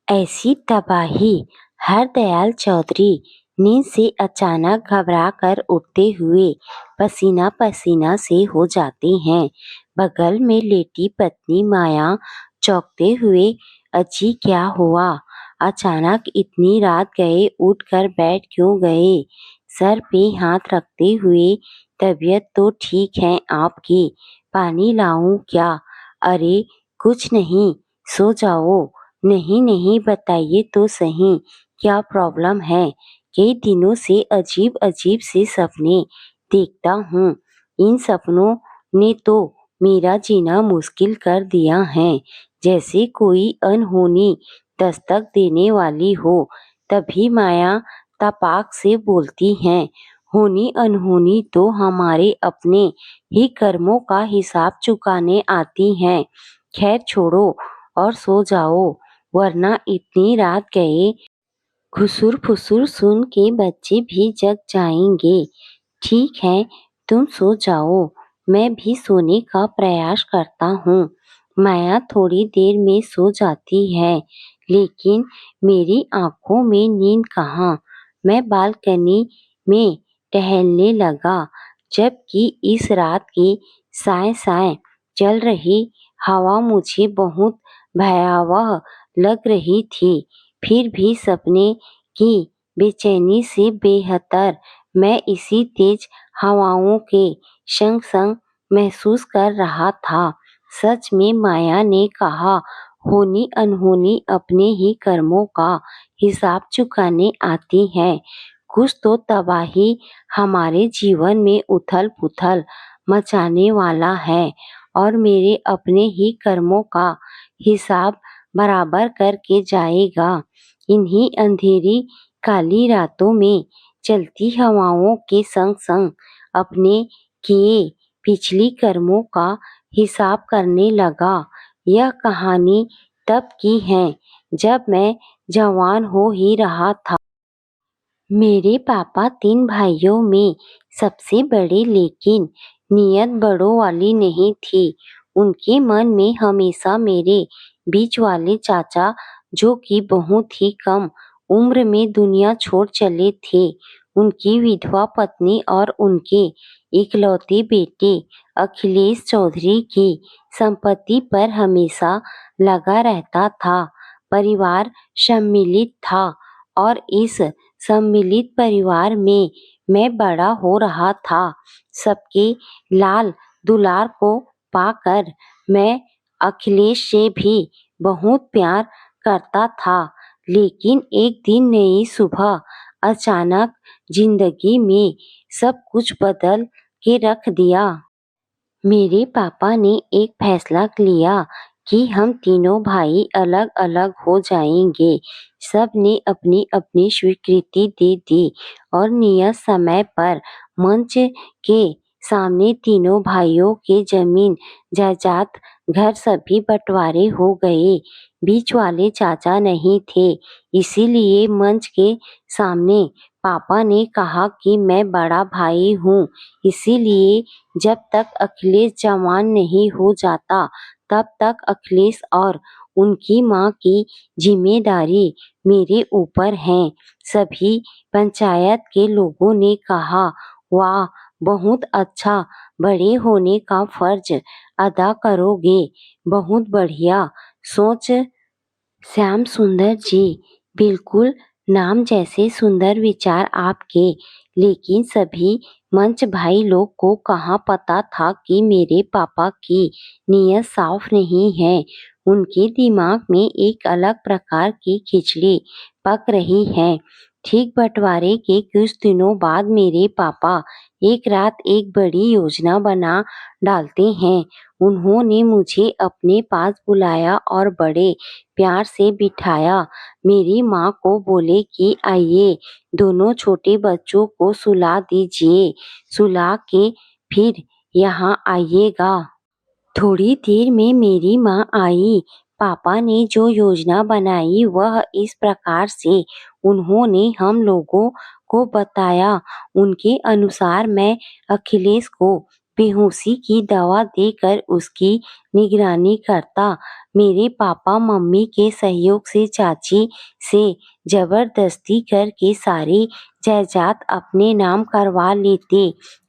ऐसी तबाही! हरदयाल चौधरी नींद से अचानक घबरा कर उठते हुए पसीना पसीना से हो जाते हैं। बगल में लेटी पत्नी माया चौंकते हुए, अजी क्या हुआ? अचानक इतनी रात गए, उठकर बैठ क्यों गए? सर पे हाथ रखते हुए, तबीयत तो ठीक है आपकी, पानी लाऊं क्या? अरे कुछ नहीं, सो जाओ। नहीं नहीं, बताइए तो सही, क्या प्रॉब्लम है? कई दिनों से अजीब अजीब से सपने देखता हूँ। इन सपनों ने तो मेरा जीना मुश्किल कर दिया है, जैसे कोई अनहोनी दस्तक देने वाली हो। तभी माया तपाक से बोलती हैं, होनी अनहोनी तो हमारे अपने ही कर्मों का हिसाब चुकाने आती हैं। खैर छोड़ो और सो जाओ, वरना इतनी रात गए खुसुर फुसुर सुन के बच्चे भी जग जाएंगे। ठीक है, तुम सो जाओ, मैं भी सोने का प्रयास करता हूँ। माया थोड़ी देर में सो जाती है, लेकिन मेरी आंखों में नींद कहाँ। मैं बालकनी में टहलने लगा, जबकि इस रात की साय साय चल रही हवा मुझे बहुत भयावह लग रही थी। फिर भी सपने की बेचैनी से बेहतर मैं इसी तेज हवाओं के संग संग महसूस कर रहा था। सच में माया ने कहा, होनी अनहोनी अपने ही कर्मों का हिसाब चुकाने आती है। कुछ तो तबाही हमारे जीवन में उथल पुथल मचाने वाला है, और मेरे अपने ही कर्मों का हिसाब बराबर करके जाएगा। इन्हीं अंधेरी काली रातों में चलती हवाओं के संग संग अपने किए पिछली कर्मों का हिसाब करने लगा। यह कहानी तब की है जब मैं जवान हो ही रहा था। मेरे पापा 3 भाइयों में सबसे बड़े, लेकिन नीयत बड़ों वाली नहीं थी। उनके मन में हमेशा मेरे बीच वाले चाचा, जो कि बहुत ही कम उम्र में दुनिया छोड़ चले थे, उनकी विधवा पत्नी और उनके इकलौते बेटे अखिलेश चौधरी की संपत्ति पर हमेशा लगा रहता था। परिवार सम्मिलित था, और इस सम्मिलित परिवार में मैं बड़ा हो रहा था। सबके लाल दुलार को पाकर मैं अखिलेश से भी बहुत प्यार करता था। लेकिन एक दिन नई सुबह अचानक जिंदगी में सब कुछ बदल के रख दिया। मेरे पापा ने एक फैसला लिया कि हम तीनों भाई अलग अलग हो जाएंगे। सब ने अपनी अपनी स्वीकृति दे दी, और नियत समय पर मंच के सामने तीनों भाइयों के जमीन जायदाद घर सभी बंटवारे हो गए। बीच वाले चाचा नहीं थे, इसीलिए मंच के सामने पापा ने कहा कि मैं बड़ा भाई हूँ, इसीलिए जब तक अखिलेश जवान नहीं हो जाता, तब तक अखिलेश और उनकी माँ की जिम्मेदारी मेरे ऊपर है। सभी पंचायत के लोगों ने कहा, वाह बहुत अच्छा, बड़े होने का फर्ज अदा करोगे, बहुत बढ़िया सोच श्याम सुंदर जी, बिल्कुल नाम जैसे सुंदर विचार आपके। लेकिन सभी मंच भाई लोग को कहाँ पता था कि मेरे पापा की नीयत साफ नहीं है। उनके दिमाग में एक अलग प्रकार की खिचड़ी पक रही है। ठीक बंटवारे के कुछ दिनों बाद मेरे पापा एक रात एक बड़ी योजना बना डालते हैं। उन्होंने मुझे अपने पास बुलाया और बड़े प्यार से बिठाया। मेरी माँ को बोले कि आइए, दोनों छोटे बच्चों को सुला दीजिए, सुला के फिर यहाँ आइएगा। थोड़ी देर में मेरी माँ आई। पापा ने जो योजना बनाई वह इस प्रकार से उन्होंने हम लोगों को बताया। उनके अनुसार मैं अखिलेश को बेहोशी की दवा देकर उसकी निगरानी करता। मेरे पापा मम्मी के सहयोग से चाची से जबरदस्ती करके सारी जायदाद अपने नाम करवा लेते।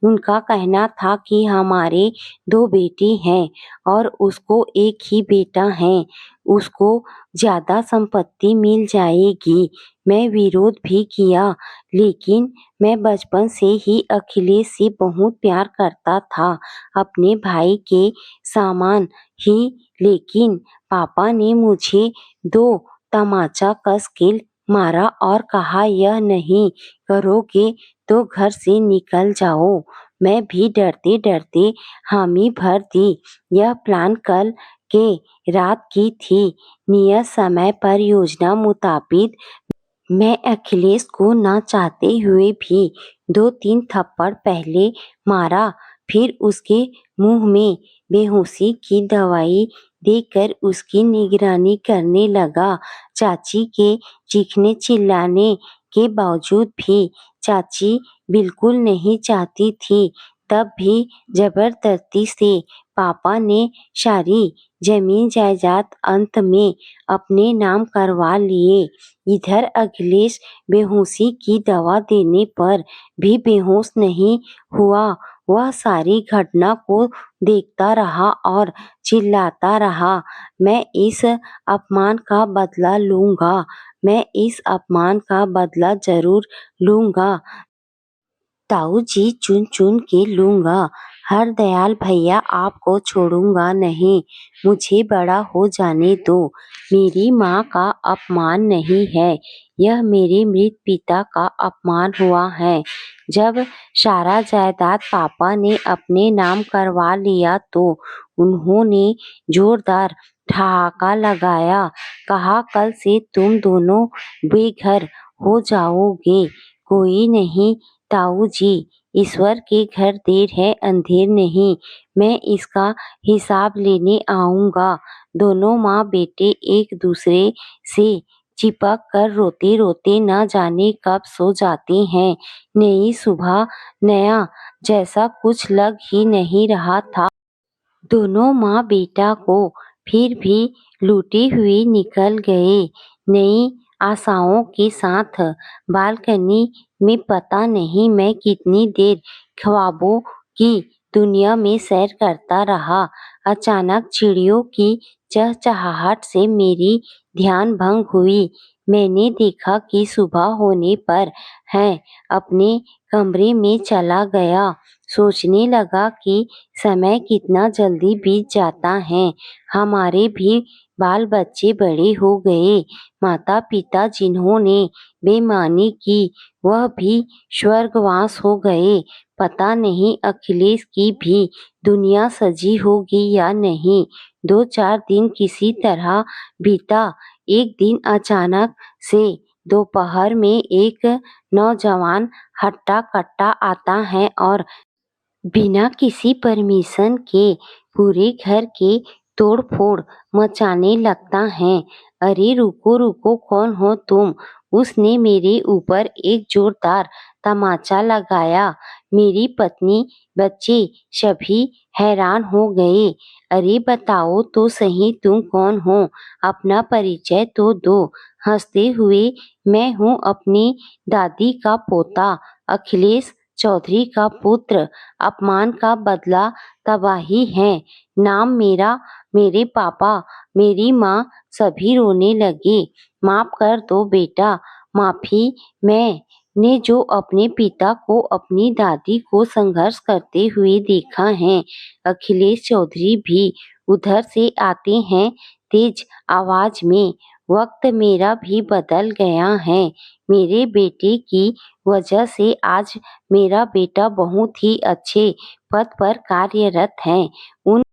उनका कहना था कि हमारे 2 बेटे हैं और उसको एक ही बेटा है, उसको ज़्यादा संपत्ति मिल जाएगी। मैं विरोध भी किया, लेकिन मैं बचपन से ही अखिलेश से बहुत प्यार करता था, अपने भाई के समान ही। लेकिन पापा ने मुझे 2 तमाचा कस के मारा और कहा, यह नहीं करोगे तो घर से निकल जाओ। मैं भी डरते डरते हामी भर दी। यह प्लान कल के रात की थी। नियत समय पर योजना मुताबिक मैं अखिलेश को न चाहते हुए भी 2-3 थप्पड़ पहले मारा, फिर उसके मुंह में बेहोशी की दवाई देकर उसकी निगरानी करने लगा। चाची के चीखने चिल्लाने के बावजूद भी चाची बिल्कुल नहीं चाहती थी, तब भी जबरदस्ती से पापा ने सारी जमीन जायदाद अंत में अपने नाम करवा लिए। इधर अखिलेश बेहोशी की दवा देने पर भी बेहोश नहीं हुआ। वह सारी घटना को देखता रहा और चिल्लाता रहा, मैं इस अपमान का बदला लूंगा, मैं इस अपमान का बदला जरूर लूंगा। ताऊ जी चुन चुन के लूंगा। हरदयाल भैया आपको छोड़ूंगा नहीं, मुझे बड़ा हो जाने दो। मेरी माँ का अपमान नहीं है, यह मेरे मृत पिता का अपमान हुआ है। जब सारा जायदाद पापा ने अपने नाम करवा लिया तो उन्होंने जोरदार ठहाका लगाया, कहा, कल से तुम दोनों बेघर हो जाओगे। कोई नहीं ताऊ जी, ईश्वर के घर देर है अंधेर नहीं, मैं इसका हिसाब लेने आऊंगा। दोनों माँ बेटे एक दूसरे से चिपक कर रोते रोते न जाने कब सो जाते हैं। नई सुबह नया जैसा कुछ लग ही नहीं रहा था। दोनों माँ बेटा को फिर भी लूटे हुए निकल गए, नई आशाओं के साथ। बालकनी में पता नहीं मैं कितनी देर ख्वाबों की दुनिया में सैर करता रहा। अचानक चिड़ियों की चहचहाहट से मेरी ध्यान भंग हुई। मैंने देखा कि सुबह होने पर है, अपने कमरे में चला गया। सोचने लगा कि समय कितना जल्दी बीत जाता है। हमारे भी बाल बच्चे बड़े हो गए। माता पिता जिन्होंने बेईमानी की वह भी स्वर्गवास हो गए। पता नहीं अखिलेश की भी दुनिया सजी होगी या नहीं। 2-4 दिन किसी तरह बीता। एक दिन अचानक से दोपहर में एक नौजवान हट्टा कट्टा आता है और बिना किसी परमिशन के पूरे घर के तोड़-फोड़ मचाने लगता है। अरे रुको रुको, कौन हो तुम? उसने मेरे ऊपर एक जोरदार तमाचा लगाया। मेरी पत्नी बच्चे सभी हैरान हो गए। अरे बताओ तो सही तुम कौन हो, अपना परिचय तो दो। हंसते हुए, मैं हूँ अपनी दादी का पोता, अखिलेश चौधरी का पुत्र। अपमान का बदला तबाही है नाम मेरा। मेरे पापा मेरी माँ सभी रोने लगे। माफ कर दो बेटा, माफी। मैंने जो अपने पिता को अपनी दादी को संघर्ष करते हुए देखा है। अखिलेश चौधरी भी उधर से आते हैं तेज आवाज में। वक्त मेरा भी बदल गया है। मेरे बेटे की वजह से आज मेरा बेटा बहुत ही अच्छे पद पर कार्यरत है। उन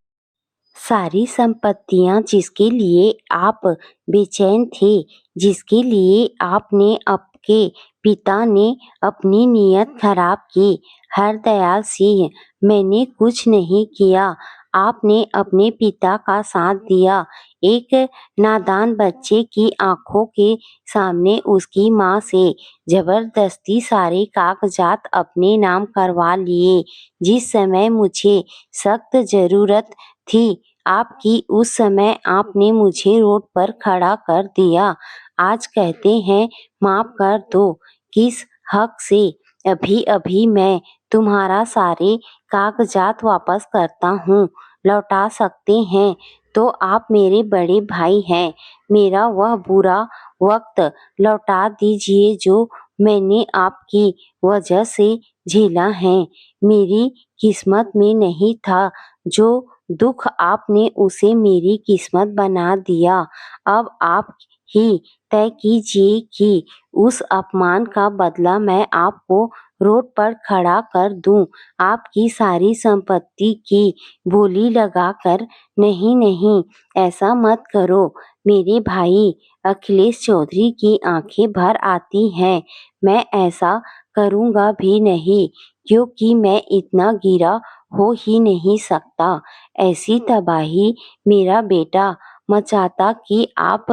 सारी संपत्तियां जिसके लिए आप बेचैन थे, जिसके लिए आपने आपके पिता ने अपनी नीयत खराब की। हरदयाल सिंह, मैंने कुछ नहीं किया, आपने अपने पिता का साथ दिया। एक नादान बच्चे की आंखों के सामने उसकी माँ से जबरदस्ती सारे कागजात अपने नाम करवा लिए। जिस समय मुझे सख्त जरूरत थी आपकी उस समय आपने मुझे रोड पर खड़ा कर दिया। आज कहते हैं माफ कर दो, किस हक से? अभी-अभी मैं तुम्हारा सारे कागजात वापस करता हूँ। लौटा सकते हैं तो आप मेरे बड़े भाई हैं। मेरा वह बुरा वक्त लौटा दीजिए जो मैंने आपकी वजह से झेला है। मेरी किस्मत में नहीं था जो दुख आपने उसे मेरी किस्मत बना दिया। अब आप ही तय कीजिए कि उस अपमान का बदला मैं आपको रोड पर खड़ा कर दूं, आपकी सारी संपत्ति की बोली लगाकर। नहीं नहीं, ऐसा मत करो मेरे भाई। अखिलेश चौधरी की आंखें भर आती हैं। मैं ऐसा करूँगा भी नहीं, क्योंकि मैं इतना गिरा हो ही नहीं सकता। ऐसी तबाही मेरा बेटा मचाता कि आप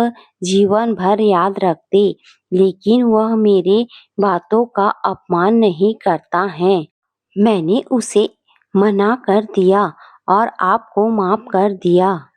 जीवन भर याद रखते, लेकिन वह मेरे बातों का अपमान नहीं करता है। मैंने उसे मना कर दिया और आपको माफ कर दिया।